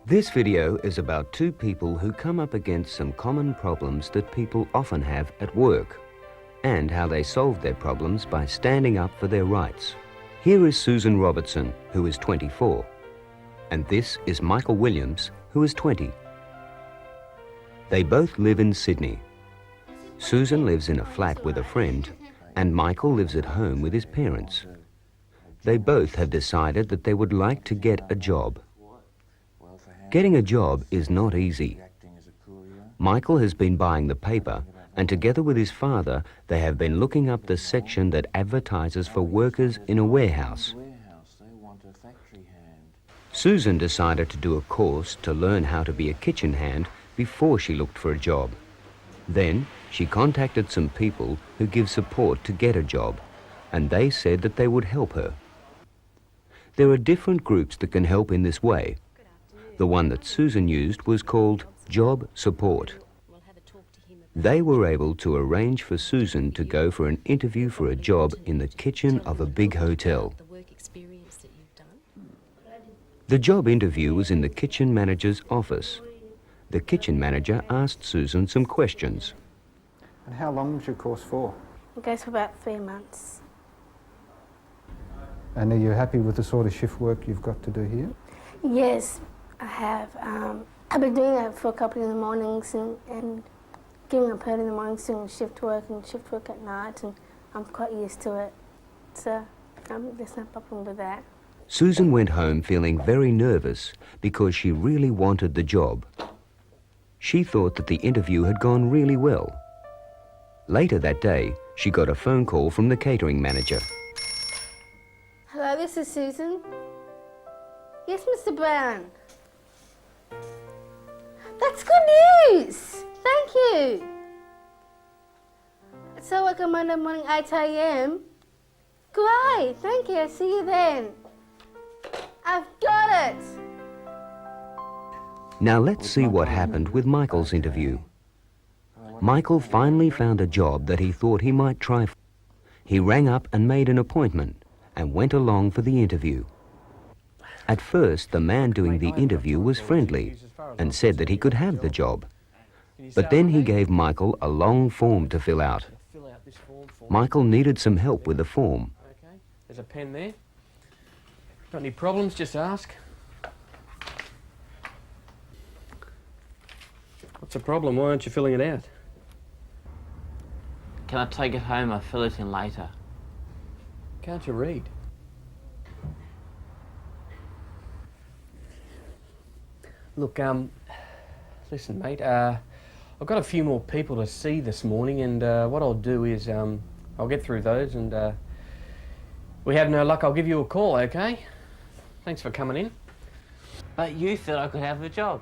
This video is about two people who come up against some common problems that people often have at work, and how they solved their problems by standing up for their rights. Here is Susan Robertson, who is 24, and this is Michael Williams, who is 20. They both live in Sydney. Susan lives in a flat with a friend, and Michael lives at home with his parents. They both have decided that they would like to get a job. Getting a job is not easy. Michael has been buying the paper, and together with his father, they have been looking up the section that advertises for workers in a warehouse. Susan decided to do a course to learn how to be a kitchen hand before she looked for a job. Then she contacted some people who give support to get a job, and they said that they would help her. There are different groups that can help in this way. The one that Susan used was called Job Support. They were able to arrange for Susan to go for an interview for a job in the kitchen of a big hotel. The job interview was in the kitchen manager's office. The kitchen manager asked Susan some questions. And how long was your course for? It goes for about 3 months. And are you happy with the sort of shift work you've got to do here? Yes, I have. I've been doing it for a couple in the mornings and giving up early in the mornings doing shift work at night, and I'm quite used to it. So there's no problem with that. Susan went home feeling very nervous because she really wanted the job. She thought that the interview had gone really well. Later that day, she got a phone call from the catering manager. Hello, this is Susan. Yes, Mr. Brown. That's good news. Thank you. So I come Monday morning 8 a.m. Great, thank you. I'll see you then. I've got it. Now let's see what happened with Michael's interview. Michael finally found a job that he thought he might try for. He rang up and made an appointment and went along for the interview. At first, the man doing the interview was friendly and said that he could have the job. But then he gave Michael a long form to fill out. Michael needed some help with the form. Okay, there's a pen there. Got any problems, just ask. What's the problem? Why aren't you filling it out? Can I take it home? I'll fill it in later. Can't you read? Look, listen, mate, I've got a few more people to see this morning, and what I'll do is, I'll get through those, and we have no luck, I'll give you a call, okay? Thanks for coming in. But you said I could have the job.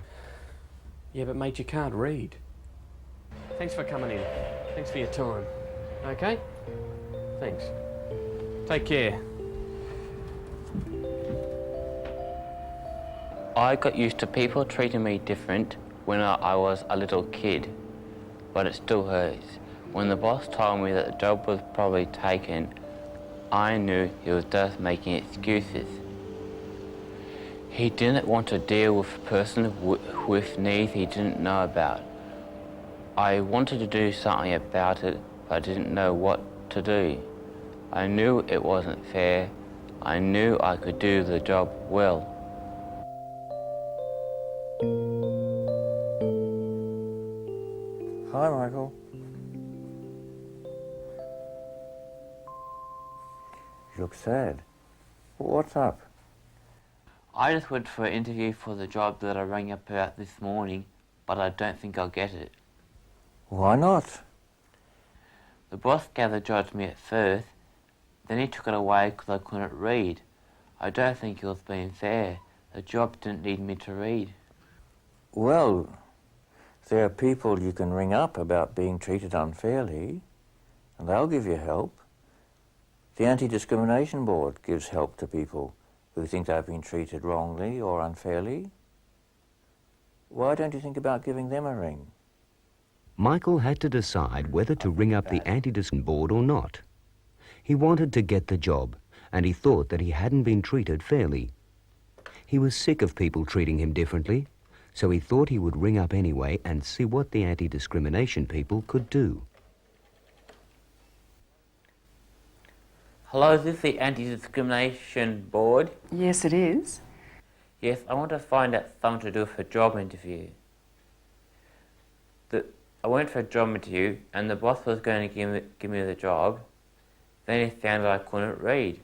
Yeah, but mate, you can't read. Thanks for coming in. Thanks for your time. Okay? Thanks. Take care. I got used to people treating me different when I was a little kid, but it still hurts. When the boss told me that the job was probably taken, I knew he was just making excuses. He didn't want to deal with a person with needs he didn't know about. I wanted to do something about it, but I didn't know what to do. I knew it wasn't fair. I knew I could do the job well. Hi, Michael. You look sad. What's up? I just went for an interview for the job that I rang up about this morning, but I don't think I'll get it. Why not? The boss gave the job to me at first, then he took it away because I couldn't read. I don't think he was being fair. The job didn't need me to read. Well, there are people you can ring up about being treated unfairly, and they'll give you help. The Anti-Discrimination Board gives help to people who think they've been treated wrongly or unfairly. Why don't you think about giving them a ring? Michael had to decide whether to ring up the Anti-Discrimination Board or not. He wanted to get the job, and he thought that he hadn't been treated fairly. He was sick of people treating him differently, so he thought he would ring up anyway and see what the anti-discrimination people could do. Hello, is this the Anti-Discrimination Board? Yes, it is. Yes, I want to find out something to do with a job interview. I went for a job interview and the boss was going to give me the job. Then he found that I couldn't read.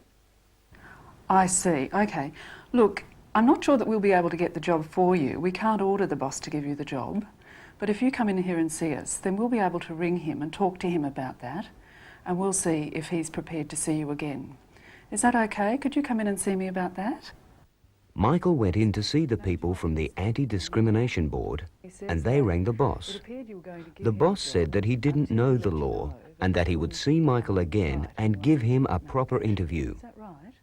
I see. Okay. Look, I'm not sure that we'll be able to get the job for you. We can't order the boss to give you the job. But if you come in here and see us, then we'll be able to ring him and talk to him about that. And we'll see if he's prepared to see you again. Is that okay? Could you come in and see me about that? Michael went in to see the people from the Anti-Discrimination Board, and they rang the boss. The boss said that he didn't know the law and that he would see Michael again and give him a proper interview. Is that right?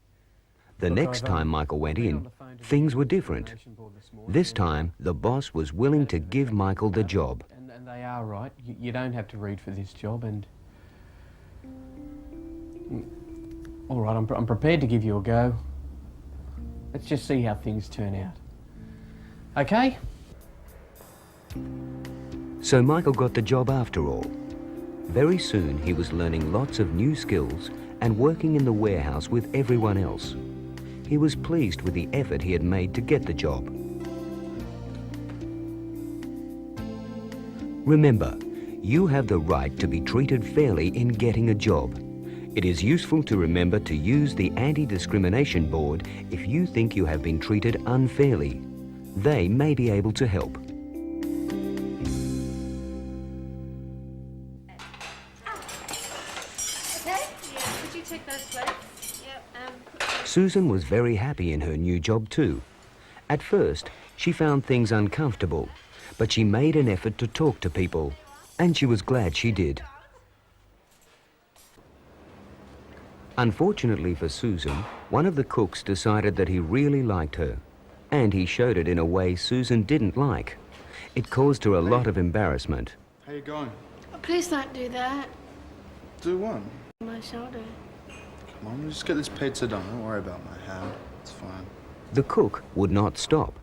The next time Michael went in, things were different. This time, the boss was willing to give Michael the job. And they are right. You don't have to read for this job, and... All right, I'm prepared to give you a go. Let's just see how things turn out. Okay? So Michael got the job after all. Very soon he was learning lots of new skills and working in the warehouse with everyone else. He was pleased with the effort he had made to get the job. Remember, you have the right to be treated fairly in getting a job. It is useful to remember to use the Anti-Discrimination Board if you think you have been treated unfairly. They may be able to help. Okay, yeah, could you take those plates? Yep, Susan was very happy in her new job too. At first, she found things uncomfortable, but she made an effort to talk to people, and she was glad she did. Unfortunately for Susan, one of the cooks decided that he really liked her, and he showed it in a way Susan didn't like. It caused her a lot of embarrassment. How you going? Please don't do that. Do what? My shoulder. Come on, we'll just get this pizza done. Don't worry about my hand. It's fine. The cook would not stop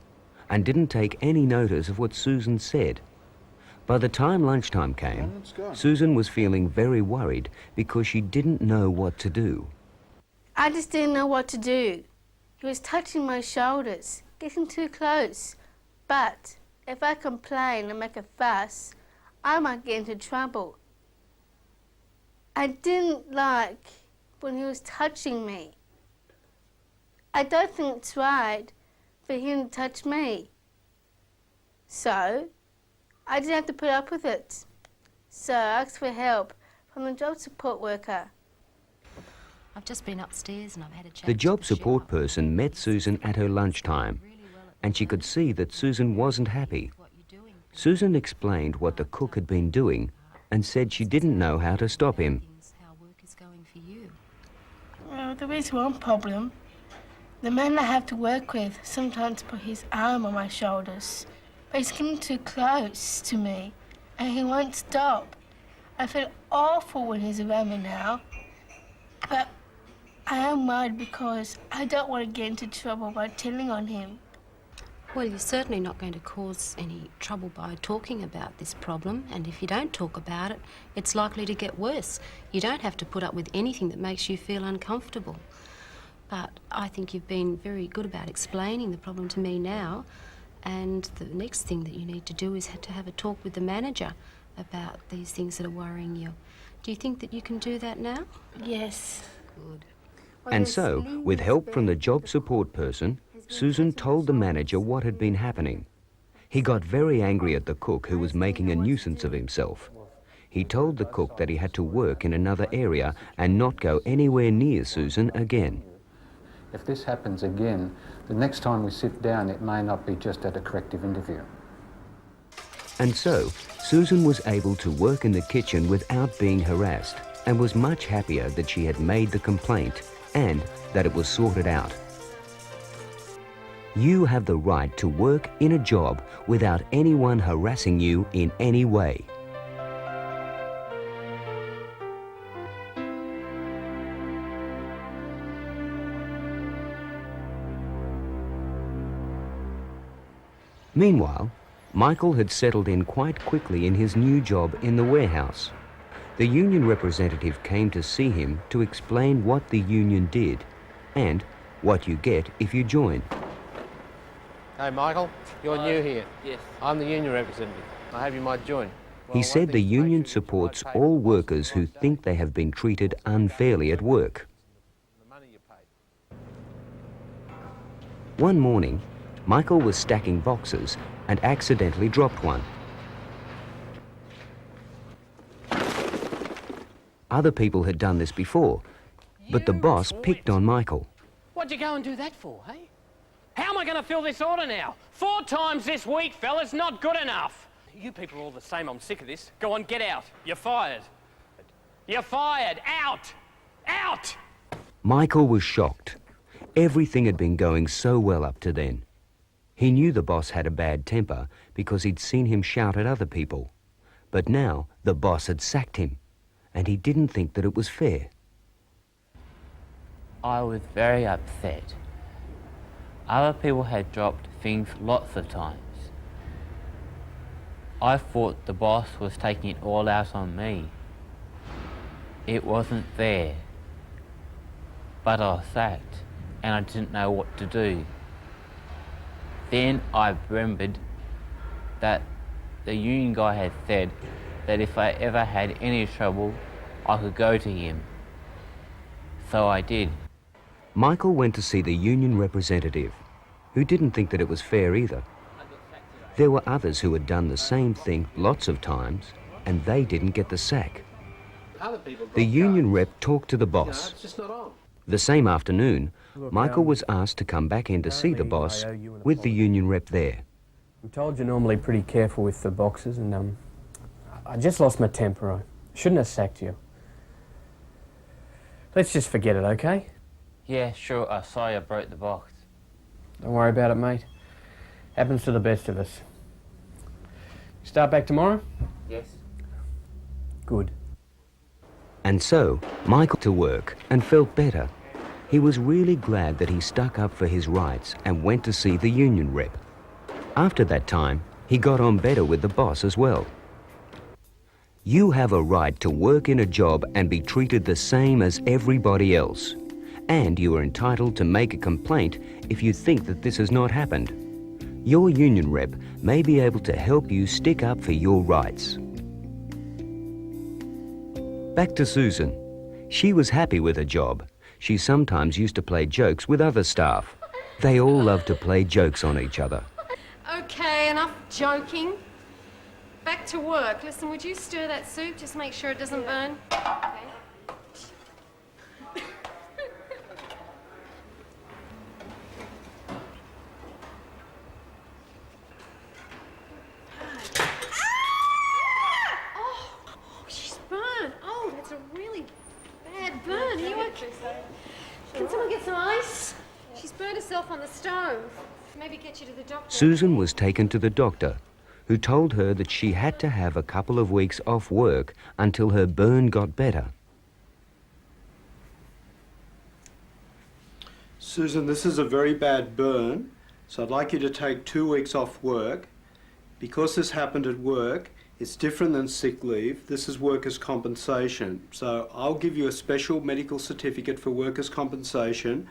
and didn't take any notice of what Susan said. By the time lunchtime came, Let's go. Susan was feeling very worried because she didn't know what to do. I just didn't know what to do. He was touching my shoulders, getting too close. But if I complain and make a fuss, I might get into trouble. I didn't like when he was touching me. I don't think it's right for him to touch me. So I didn't have to put up with it. So I asked for help from the job support worker. I've just been upstairs and I've had a chat. The job to the support chef. person met Susan at her lunchtime, and she could see that Susan wasn't happy. What you're doing. Susan explained what the cook had been doing and said she didn't know how to stop him. How work is going for you. Well, there is one problem. The man I have to work with sometimes put his arm on my shoulders, but he's getting too close to me and he won't stop. I feel awful when he's around me now, but I am worried because I don't want to get into trouble by telling on him. Well, you're certainly not going to cause any trouble by talking about this problem, and if you don't talk about it, it's likely to get worse. You don't have to put up with anything that makes you feel uncomfortable. But I think you've been very good about explaining the problem to me now, and the next thing that you need to do is to have a talk with the manager about these things that are worrying you. Do you think that you can do that now? Yes. Good. And so, with help from the job support person, Susan told the manager what had been happening. He got very angry at the cook who was making a nuisance of himself. He told the cook that he had to work in another area and not go anywhere near Susan again. If this happens again, the next time we sit down, it may not be just at a corrective interview. And so, Susan was able to work in the kitchen without being harassed and was much happier that she had made the complaint and that it was sorted out. You have the right to work in a job without anyone harassing you in any way. Meanwhile, Michael had settled in quite quickly in his new job in the warehouse. The union representative came to see him to explain what the union did and what you get if you join. Hey, Michael, you're new here. Yes. I'm the union representative. I hope you might join. He said the union supports all workers who think they have been treated unfairly at work. One morning, Michael was stacking boxes and accidentally dropped one. Other people had done this before, but the boss picked on Michael. What'd you go and do that for, hey? How am I going to fill this order now? 4 times this week, fellas, not good enough. You people are all the same, I'm sick of this. Go on, get out. You're fired. You're fired. Out! Out! Michael was shocked. Everything had been going so well up to then. He knew the boss had a bad temper because he'd seen him shout at other people. But now the boss had sacked him, and he didn't think that it was fair. I was very upset. Other people had dropped things lots of times. I thought the boss was taking it all out on me. It wasn't fair. But I was sacked, and I didn't know what to do. Then I remembered that the union guy had said that if I ever had any trouble, I could go to him. So I did. Michael went to see the union representative, who didn't think that it was fair either. There were others who had done the same thing lots of times, and they didn't get the sack. The union rep talked to the boss. The same afternoon, Michael was asked to come back in to see the boss with the union rep there. I'm told you're normally pretty careful with the boxes, and I just lost my temper. I shouldn't have sacked you. Let's just forget it, okay? Yeah, sure, sorry I broke the box. Don't worry about it, mate. Happens to the best of us. Start back tomorrow? Yes. Good. And so, Michael to work and felt better. He was really glad that he stuck up for his rights and went to see the union rep. After that time, he got on better with the boss as well. You have a right to work in a job and be treated the same as everybody else. And you are entitled to make a complaint if you think that this has not happened. Your union rep may be able to help you stick up for your rights. Back to Susan. She was happy with her job. She sometimes used to play jokes with other staff. They all loved to play jokes on each other. Okay, enough joking. Back to work. Listen, would you stir that soup? Just make sure it doesn't burn. Okay. She's burnt. Oh, that's a really bad burn. Are you okay? Can someone get some ice? She's burned herself on the stove. Maybe get you to the doctor. Susan was taken to the doctor, who told her that she had to have a couple of weeks off work until her burn got better. Susan, this is a very bad burn, so I'd like you to take 2 weeks off work. Because this happened at work, it's different than sick leave. This is workers' compensation. So I'll give you a special medical certificate for workers' compensation.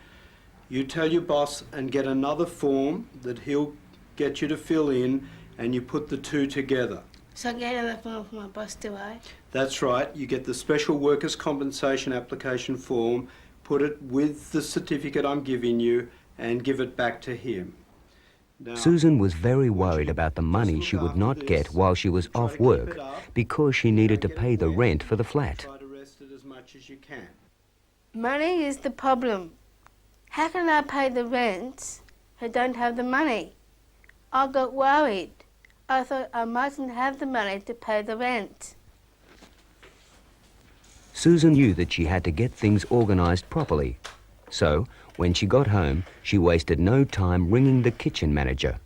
You tell your boss and get another form that he'll get you to fill in, and you put the two together. So I get another form from my boss, do I? That's right. You get the special workers' compensation application form, put it with the certificate I'm giving you, and give it back to him. Now, Susan was very worried about the money she would not get while she was off work because she needed to pay the rent for the flat. try to rest it as much as you can. Money is the problem. How can I pay the rent if I don't have the money? I got worried. I thought I mightn't have the money to pay the rent. Susan knew that she had to get things organised properly. So, when she got home, she wasted no time ringing the kitchen manager.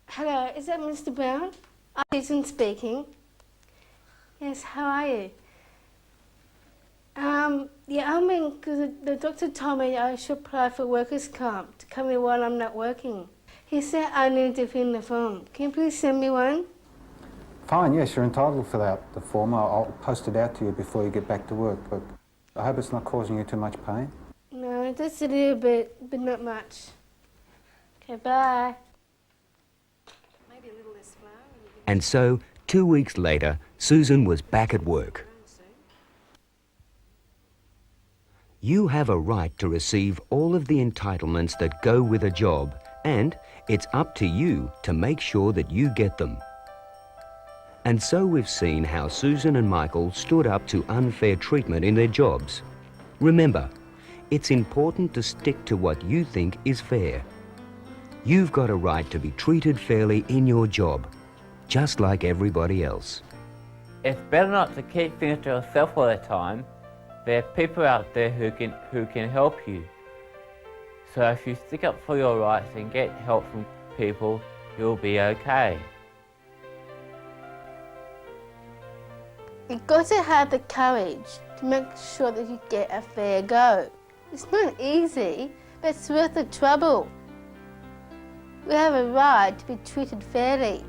Hello, is that Mr. Brown? Susan speaking. Yes, how are you? Yeah, I mean, because the doctor told me I should apply for workers' comp to come in while I'm not working. He said I need to fill in the form. Can you please send me one? Fine, yes, you're entitled for that, the form. I'll post it out to you before you get back to work, but I hope it's not causing you too much pain. No, just a little bit, but not much. Okay, bye. Maybe a little less flour. And so, 2 weeks later, Susan was back at work. You have a right to receive all of the entitlements that go with a job, and it's up to you to make sure that you get them. And so we've seen how Susan and Michael stood up to unfair treatment in their jobs. Remember, it's important to stick to what you think is fair. You've got a right to be treated fairly in your job, just like everybody else. It's better not to keep things to yourself all the time. There are people out there who can help you. So if you stick up for your rights and get help from people, you'll be okay. You've got to have the courage to make sure that you get a fair go. It's not easy, but it's worth the trouble. We have a right to be treated fairly.